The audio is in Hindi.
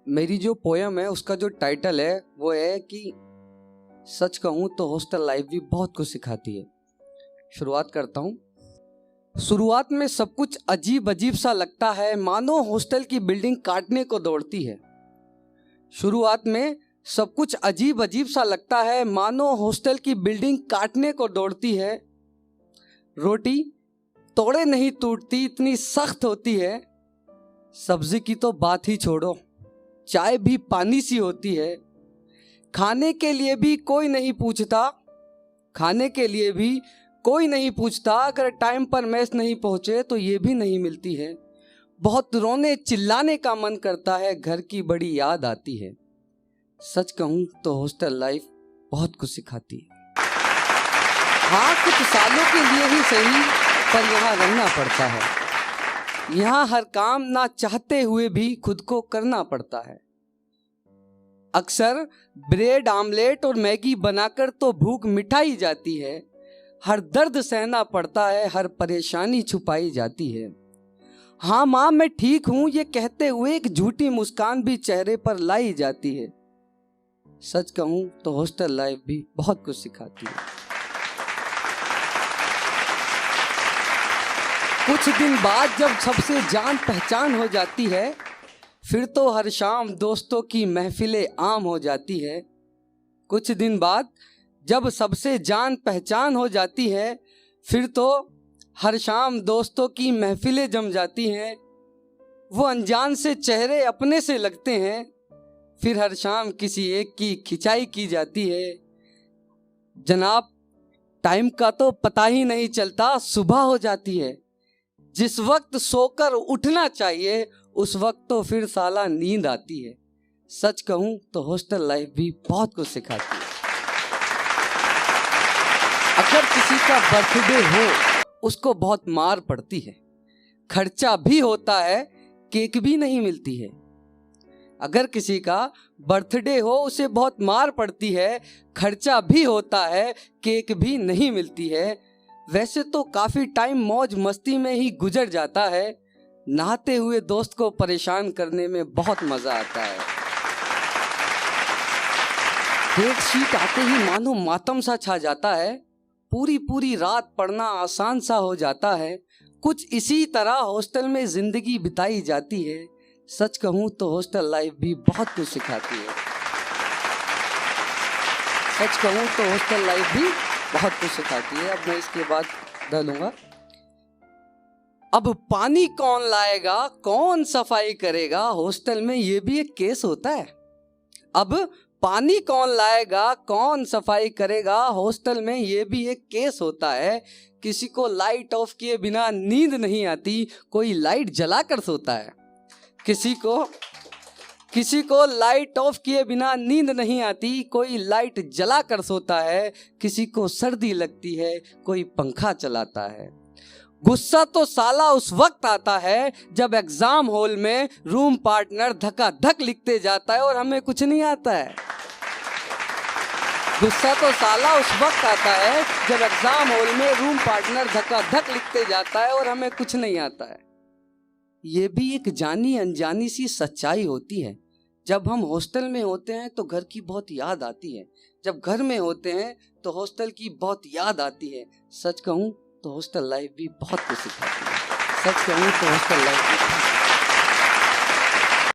मेरी जो पोयम है उसका जो टाइटल है वो है कि सच कहूँ तो हॉस्टल लाइफ भी बहुत कुछ सिखाती है। शुरुआत करता हूँ। शुरुआत में सब कुछ अजीब अजीब सा लगता है, मानो हॉस्टल की बिल्डिंग काटने को दौड़ती है। शुरुआत में सब कुछ अजीब अजीब सा लगता है, मानो हॉस्टल की बिल्डिंग काटने को दौड़ती है। रोटी तोड़े नहीं टूटती, इतनी सख्त होती है। सब्जी की तो बात ही छोड़ो, चाय भी पानी सी होती है। खाने के लिए भी कोई नहीं पूछता, खाने के लिए भी कोई नहीं पूछता। अगर टाइम पर मेस नहीं पहुंचे तो ये भी नहीं मिलती है। बहुत रोने चिल्लाने का मन करता है, घर की बड़ी याद आती है। सच कहूं तो हॉस्टल लाइफ बहुत कुछ सिखाती है। हाँ, कुछ सालों के लिए ही सही, पर यहाँ रहना पड़ता है। यहाँ हर काम ना चाहते हुए भी खुद को करना पड़ता है। अक्सर ब्रेड आमलेट और मैगी बनाकर तो भूख मिटाई जाती है। हर दर्द सहना पड़ता है, हर परेशानी छुपाई जाती है। हाँ माँ मैं ठीक हूँ ये कहते हुए एक झूठी मुस्कान भी चेहरे पर लाई जाती है। सच कहूँ तो हॉस्टल लाइफ भी बहुत कुछ सिखाती है। कुछ दिन बाद जब सबसे जान पहचान हो जाती है, फिर तो हर शाम दोस्तों की महफिलें आम हो जाती है। कुछ दिन बाद जब सबसे जान पहचान हो जाती है, फिर तो हर शाम दोस्तों की महफिलें जम जाती हैं। वो अनजान से चेहरे अपने से लगते हैं, फिर हर शाम किसी एक की खिंचाई की जाती है। जनाब टाइम का तो पता ही नहीं चलता, सुबह हो जाती है। जिस वक्त सोकर उठना चाहिए उस वक्त तो फिर साला नींद आती है। सच कहूं तो हॉस्टल लाइफ भी बहुत कुछ सिखाती है। अगर किसी का बर्थडे हो उसको बहुत मार पड़ती है, खर्चा भी होता है, केक भी नहीं मिलती है। अगर किसी का बर्थडे हो उसे बहुत मार पड़ती है, खर्चा भी होता है, केक भी नहीं मिलती है। वैसे तो काफी टाइम मौज मस्ती में ही गुजर जाता है, नहाते हुए दोस्त को परेशान करने में बहुत मजा आता है। डेट शीट आते ही मानो मातम सा छा जाता है, पूरी पूरी रात पढ़ना आसान सा हो जाता है। कुछ इसी तरह हॉस्टल में जिंदगी बिताई जाती है। सच कहूँ तो हॉस्टल लाइफ भी बहुत कुछ सिखाती है। सच कहूँ तो हॉस्टल लाइफ भी बहुत कुछ सिखाती है। अब मैं इसके बाद डालूंगा। अब पानी कौन लाएगा, कौन सफाई करेगा, हॉस्टल में ये भी एक केस होता है। अब पानी कौन लाएगा, कौन सफाई करेगा, हॉस्टल में ये भी एक केस होता है। किसी को लाइट ऑफ किए बिना नींद नहीं आती, कोई लाइट जलाकर सोता है। किसी को लाइट ऑफ किए बिना नींद नहीं आती, कोई लाइट जला कर सोता है। किसी को सर्दी लगती है, कोई पंखा चलाता है। गुस्सा तो साला उस वक्त आता है जब एग्जाम हॉल में रूम पार्टनर धकाधक लिखते जाता है और हमें कुछ नहीं आता है। गुस्सा तो साला उस वक्त आता है जब एग्जाम हॉल में रूम पार्टनर धकाधक लिखते जाता है और हमें कुछ नहीं आता है। ये भी एक जानी अनजानी सी सच्चाई होती है। जब हम हॉस्टल में होते हैं तो घर की बहुत याद आती है, जब घर में होते हैं तो हॉस्टल की बहुत याद आती है। सच कहूँ तो हॉस्टल लाइफ भी बहुत कुछ सिखाती है। सच कहूँ तो हॉस्टल लाइफ भी